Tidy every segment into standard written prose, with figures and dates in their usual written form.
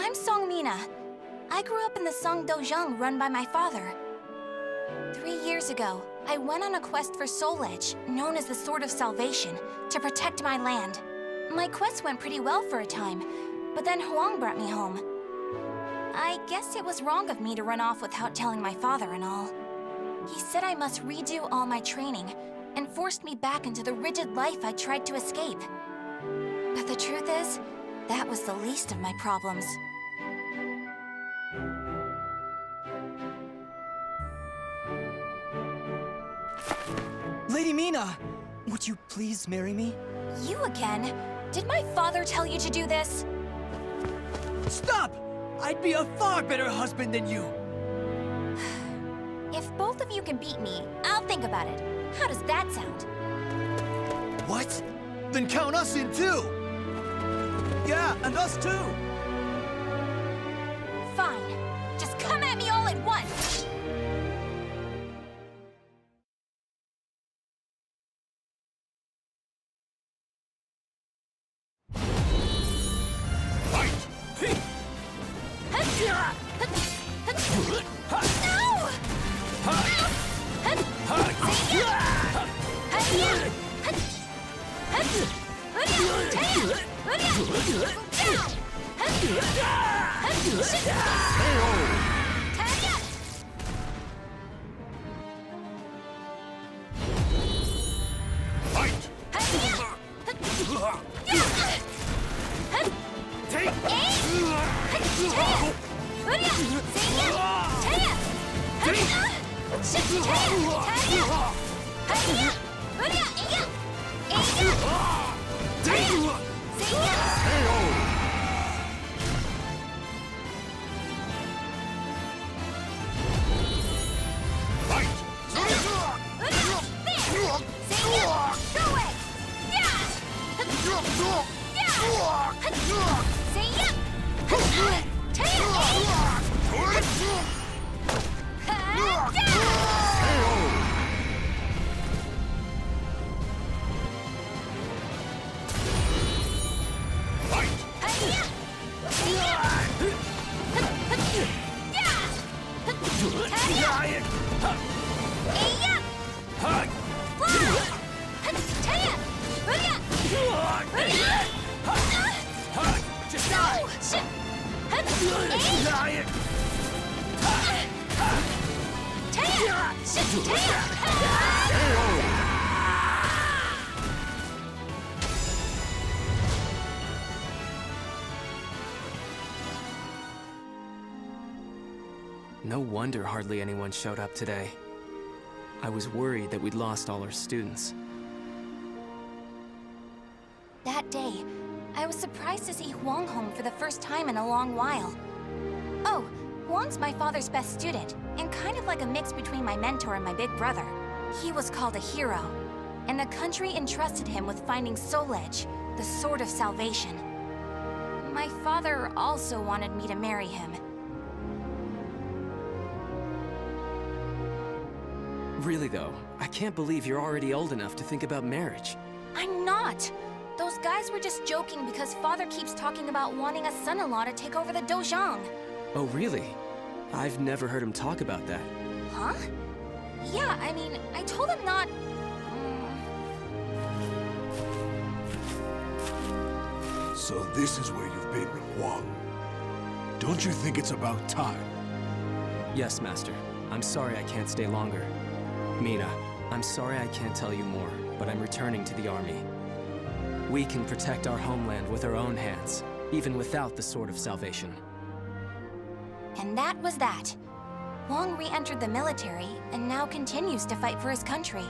I'm Seong Mina. I grew up in the Seong Dojang run by my father. 3 years ago, I went on a quest for Soul Edge, known as the Sword of Salvation, to protect my land. My quest went pretty well for a time, but then Huang brought me home. I guess it was wrong of me to run off without telling my father and all. He said I must redo all my training, and forced me back into the rigid life I tried to escape. But the truth is, that was the least of my problems. Lady Mina, would you please marry me? You again? Did my father tell you to do this? Stop! I'd be a far better husband than you. If both of you can beat me, I'll think about it. How does that sound? What? Then count us in too! Yeah, and us too! Fine. Just come at me all at once! No wonder hardly anyone showed up today. I was worried that we'd lost all our students. That day, I was surprised to see Huang home for the first time in a long while. Oh, Huang's my father's best student, and kind of like a mix between my mentor and my big brother. He was called a hero, and the country entrusted him with finding Soul Edge, the Sword of Salvation. My father also wanted me to marry him. Really though, I can't believe you're already old enough to think about marriage. I'm not! Those guys were just joking because father keeps talking about wanting a son-in-law to take over the Dojang. Oh really? I've never heard him talk about that. Huh? Yeah, I mean, I told him not... So this is where you've been with Huang. Don't you think it's about time? Yes, Master. I'm sorry I can't stay longer. Mina, I'm sorry I can't tell you more, but I'm returning to the army. We can protect our homeland with our own hands, even without the Sword of Salvation. And that was that. Huang re-entered the military, and now continues to fight for his country.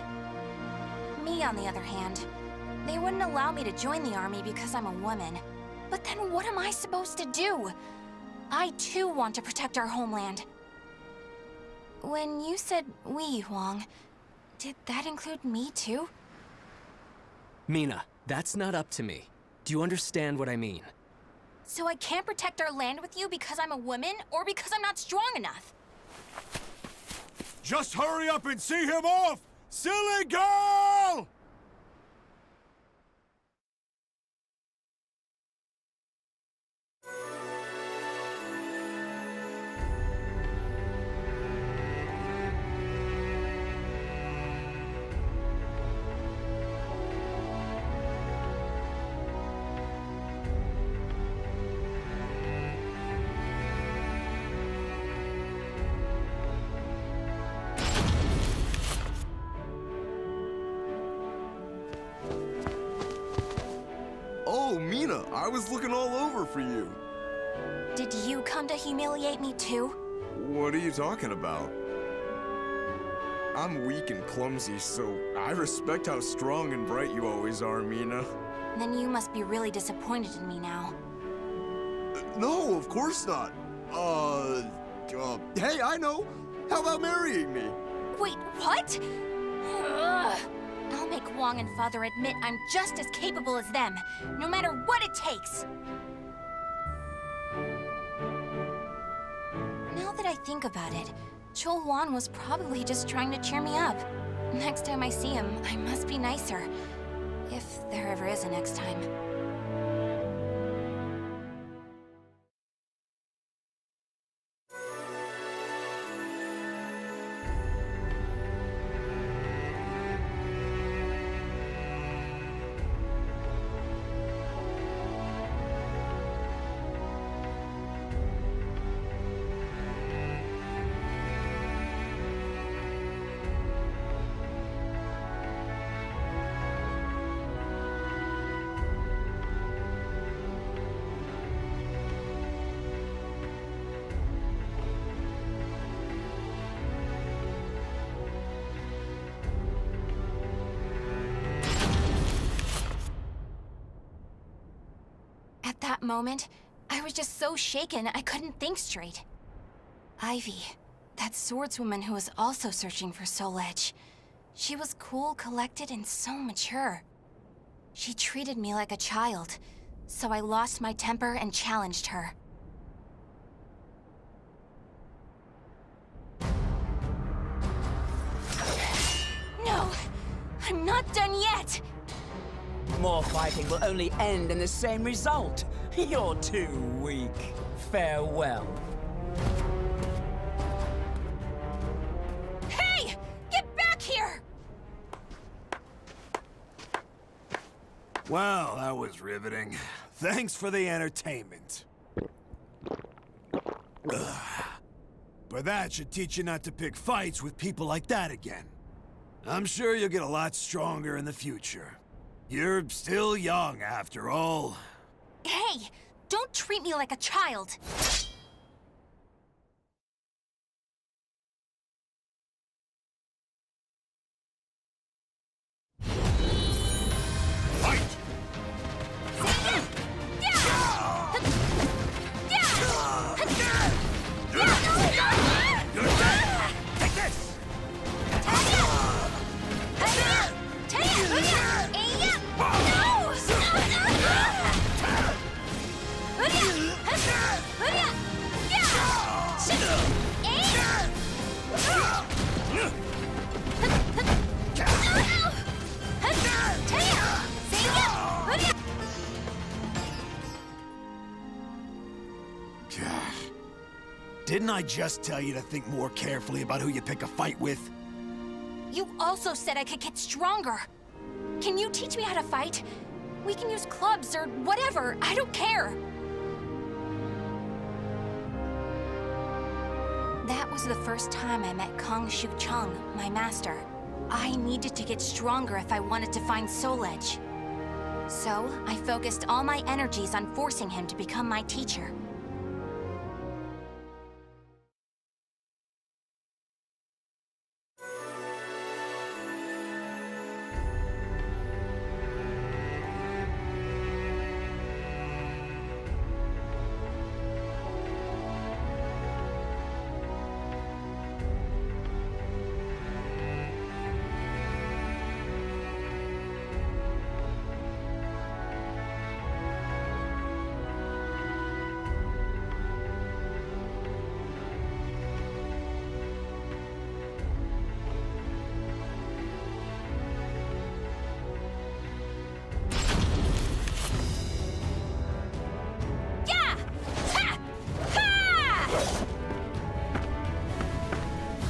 Me, on the other hand, they wouldn't allow me to join the army because I'm a woman. But then what am I supposed to do? I too want to protect our homeland. When you said we, Huang, did that include me too? Mina, that's not up to me. Do you understand what I mean? So I can't protect our land with you because I'm a woman, or because I'm not strong enough? Just hurry up and see him off! Silly girl! I was looking all over for you. Did you come to humiliate me too? What are you talking about? I'm weak and clumsy, so I respect how strong and bright you always are, Mina. Then you must be really disappointed in me now. No, of course not. Hey, I know. How about marrying me? Wait, what? Ugh. I'll make Wong and Father admit I'm just as capable as them, no matter what it takes. Now that I think about it, Chol Wan was probably just trying to cheer me up. Next time I see him, I must be nicer. If there ever is a next time. At that moment, I was just so shaken I couldn't think straight. Ivy, that swordswoman who was also searching for Soul Edge. She was cool, collected, and so mature. She treated me like a child, so I lost my temper and challenged her. No! I'm not done yet! More fighting will only end in the same result. You're too weak. Farewell. Hey! Get back here! Well, that was riveting. Thanks for the entertainment. Ugh. But that should teach you not to pick fights with people like that again. I'm sure you'll get a lot stronger in the future. You're still young, after all. Hey! Don't treat me like a child! Fight! You're dead! Take this! Didn't I just tell you to think more carefully about who you pick a fight with? You also said I could get stronger. Can you teach me how to fight? We can use clubs or whatever. I don't care. That was the first time I met Kong Shu Chung, my master. I needed to get stronger if I wanted to find Soul Edge. So, I focused all my energies on forcing him to become my teacher.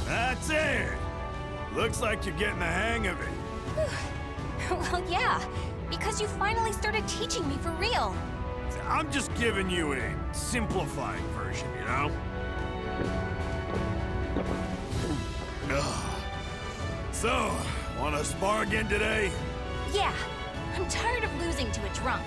That's it! Looks like you're getting the hang of it. Well, yeah, because you finally started teaching me for real. I'm just giving you a simplified version, you know? Ugh. So, wanna spar again today? Yeah, I'm tired of losing to a drunk.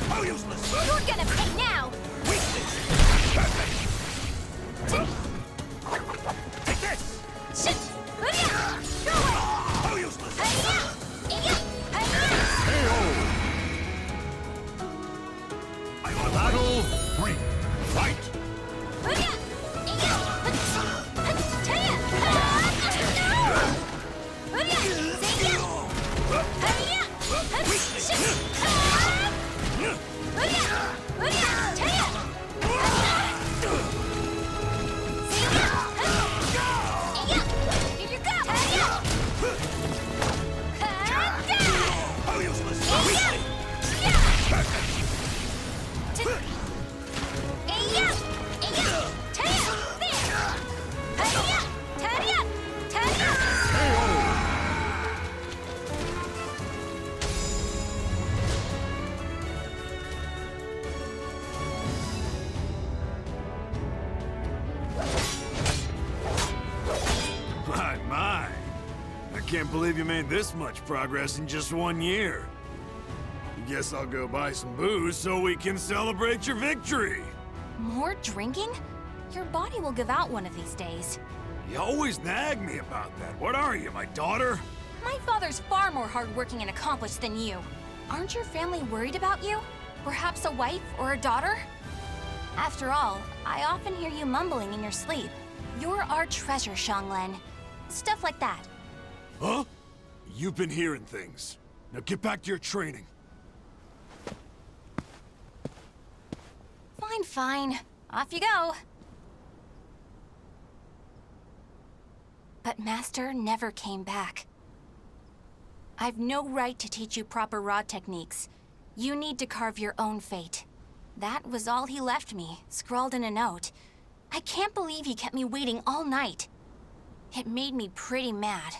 How useless! You're gonna pay now! Weakness! Perfect! Take this! How useless! Battle 3. Fight! How useless! My. I can't believe you made this much progress in just 1 year. Guess I'll go buy some booze so we can celebrate your victory. More drinking? Your body will give out one of these days. You always nag me about that. What are you, my daughter? My father's far more hardworking and accomplished than you. Aren't your family worried about you? Perhaps a wife or a daughter? After all, I often hear you mumbling in your sleep. You're our treasure, Xianglen. Stuff like that. Huh? You've been hearing things. Now get back to your training. Fine, fine. Off you go. But Master never came back. I've no right to teach you proper rod techniques. You need to carve your own fate. That was all he left me, scrawled in a note. I can't believe he kept me waiting all night. It made me pretty mad.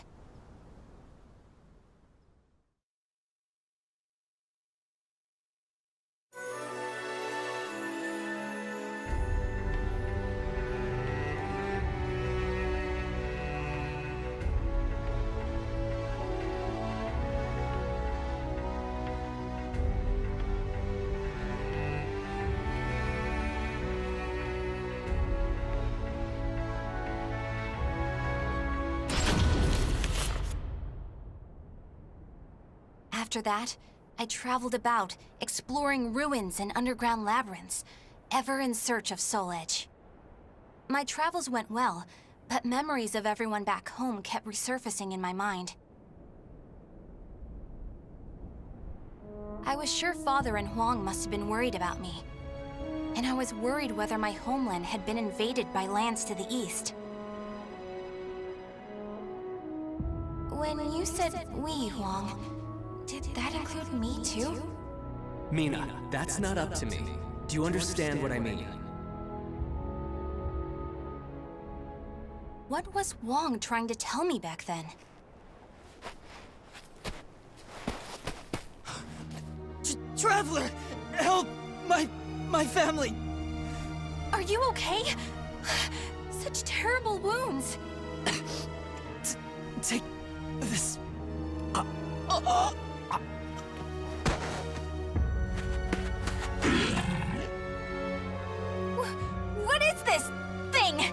After that, I traveled about, exploring ruins and underground labyrinths, ever in search of Soul Edge. My travels went well, but memories of everyone back home kept resurfacing in my mind. I was sure Father and Huang must have been worried about me. And I was worried whether my homeland had been invaded by lands to the east. When you said we, Huang, did that include me too? Mina, that's not up to me. Do you understand what I mean? What was Huang trying to tell me back then? Traveler! Help! My family! Are you okay? Such terrible wounds. Take this. What is this thing?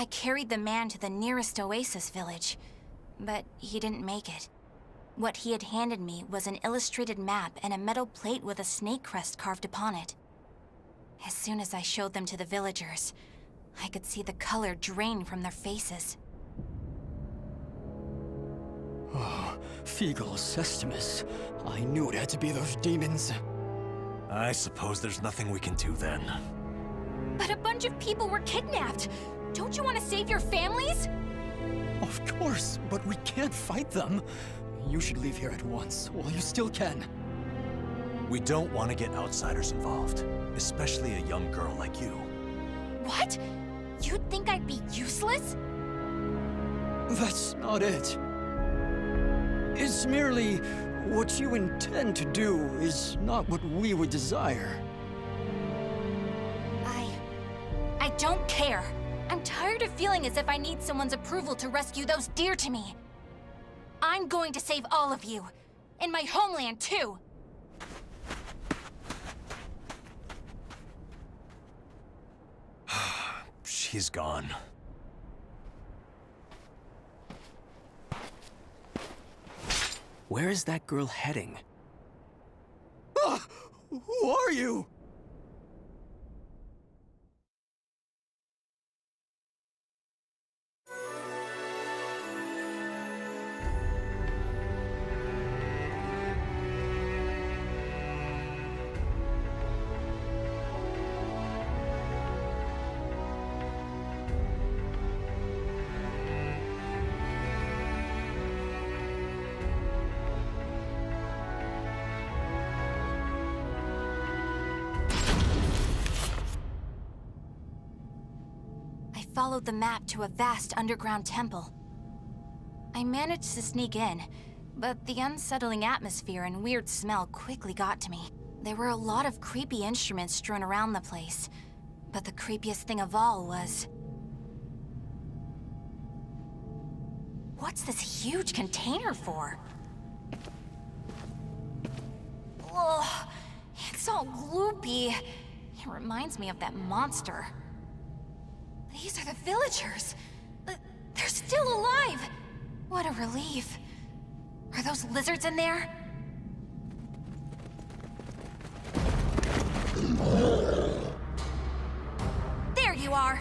I carried the man to the nearest oasis village, but he didn't make it. What he had handed me was an illustrated map and a metal plate with a snake crest carved upon it. As soon as I showed them to the villagers, I could see the color drain from their faces. Oh, Feegle Sestimus. I knew it had to be those demons. I suppose there's nothing we can do then. But a bunch of people were kidnapped! Don't you want to save your families? Of course, but we can't fight them. You should leave here at once, while you still can. We don't want to get outsiders involved, especially a young girl like you. What? You'd think I'd be useless? That's not it. It's merely what you intend to do is not what we would desire. I don't care. I'm tired of feeling as if I need someone's approval to rescue those dear to me. I'm going to save all of you. And my homeland, too. She's gone. Where is that girl heading? Ah! Who are you? Followed the map to a vast underground temple. I managed to sneak in, but the unsettling atmosphere and weird smell quickly got to me. There were a lot of creepy instruments strewn around the place, but the creepiest thing of all was... What's this huge container for? Ugh, it's all gloopy. It reminds me of that monster. These are the villagers. They're still alive. What a relief. Are those lizards in there? There you are.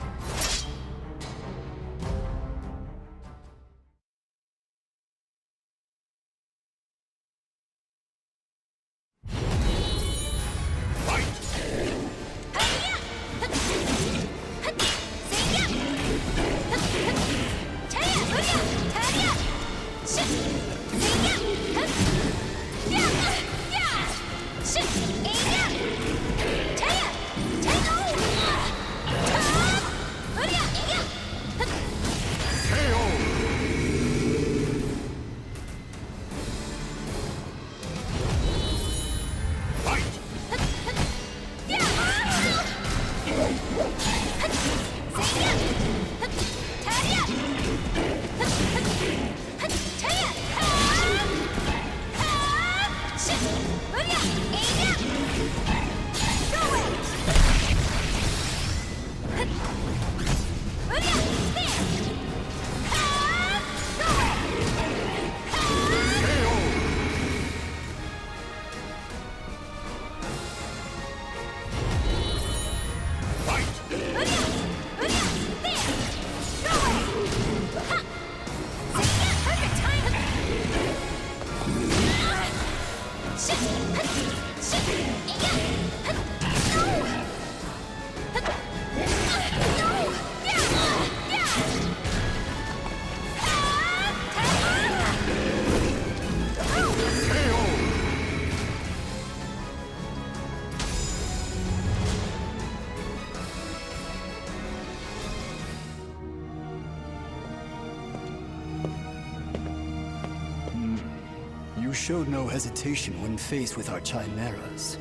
You showed no hesitation when faced with our chimeras.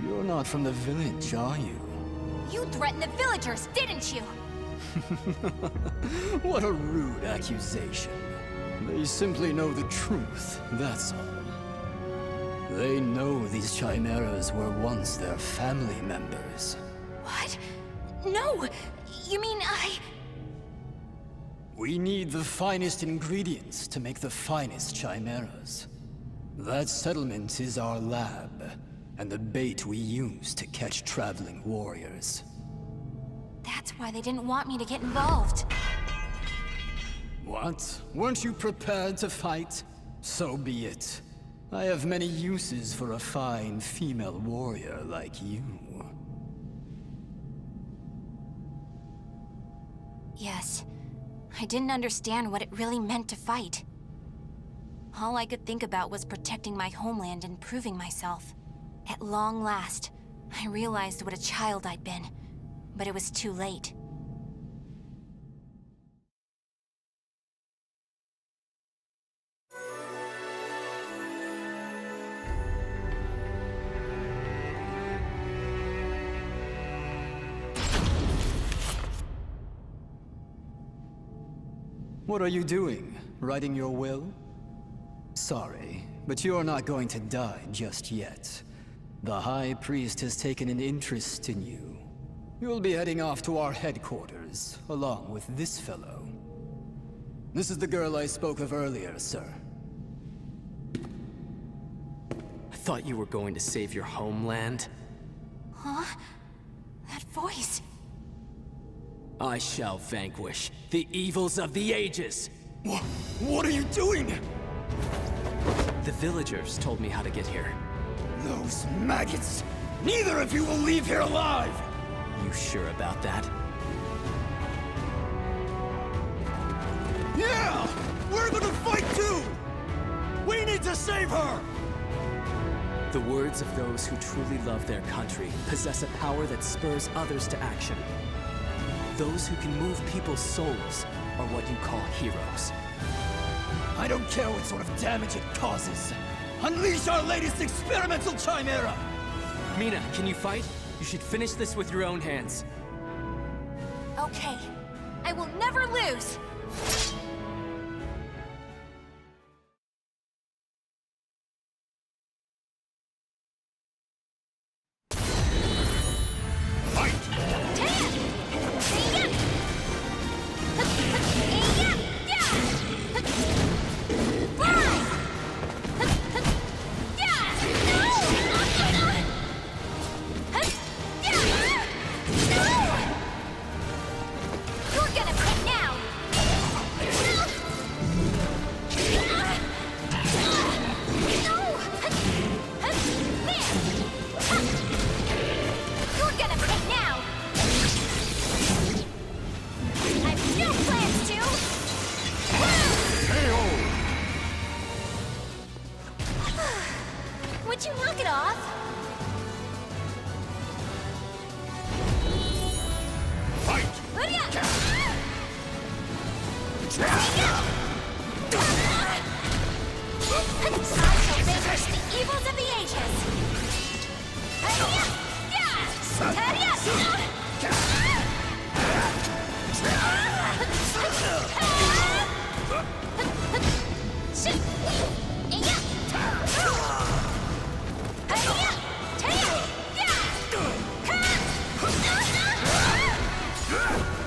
You're not from the village, are you? You threatened the villagers, didn't you? What a rude accusation. They simply know the truth, that's all. They know these chimeras were once their family members. What? No! You mean We need the finest ingredients to make the finest chimeras. That settlement is our lab, and the bait we use to catch traveling warriors. That's why they didn't want me to get involved. What? Weren't you prepared to fight? So be it. I have many uses for a fine female warrior like you. Yes. I didn't understand what it really meant to fight. All I could think about was protecting my homeland and proving myself. At long last, I realized what a child I'd been, but it was too late. What are you doing? Writing your will? Sorry, but you're not going to die just yet. The High Priest has taken an interest in you. You'll be heading off to our headquarters, along with this fellow. This is the girl I spoke of earlier, sir. I thought you were going to save your homeland. Huh? That voice. I shall vanquish the evils of the ages! What are you doing? The villagers told me how to get here. Those maggots! Neither of you will leave here alive! You sure about that? Yeah! We're gonna fight too! We need to save her! The words of those who truly love their country possess a power that spurs others to action. Those who can move people's souls are what you call heroes. I don't care what sort of damage it causes. Unleash our latest experimental chimera! Mina, can you fight? You should finish this with your own hands. Okay. I will never lose! Would you knock it off? Fight! I shall vanquish the evils of the ages!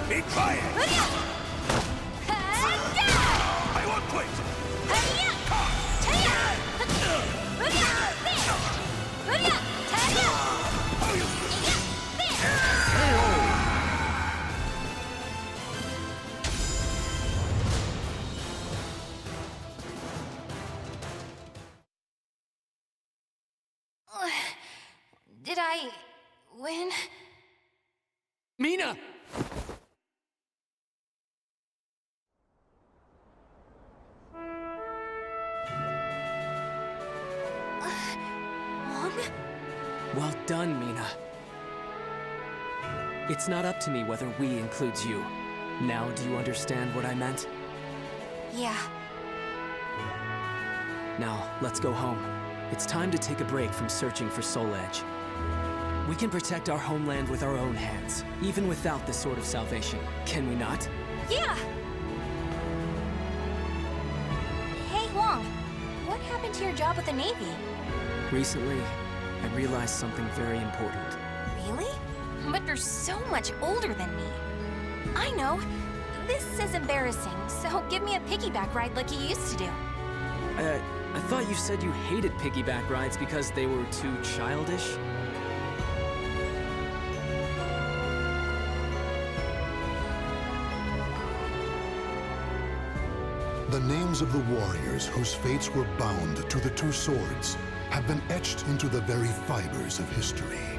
Be quiet! I won't quit! Did I win? Mina! Mom? Well done, Mina. It's not up to me whether we includes you. Now do you understand what I meant? Yeah. Now, let's go home. It's time to take a break from searching for Soul Edge. We can protect our homeland with our own hands, even without the Sword of Salvation, can we not? Yeah! Hey, Wong. What happened to your job with the Navy? Recently, I realized something very important. Really? But you're so much older than me. I know. This is embarrassing, so give me a piggyback ride like you used to do. I thought you said you hated piggyback rides because they were too childish? The names of the warriors whose fates were bound to the two swords have been etched into the very fibers of history.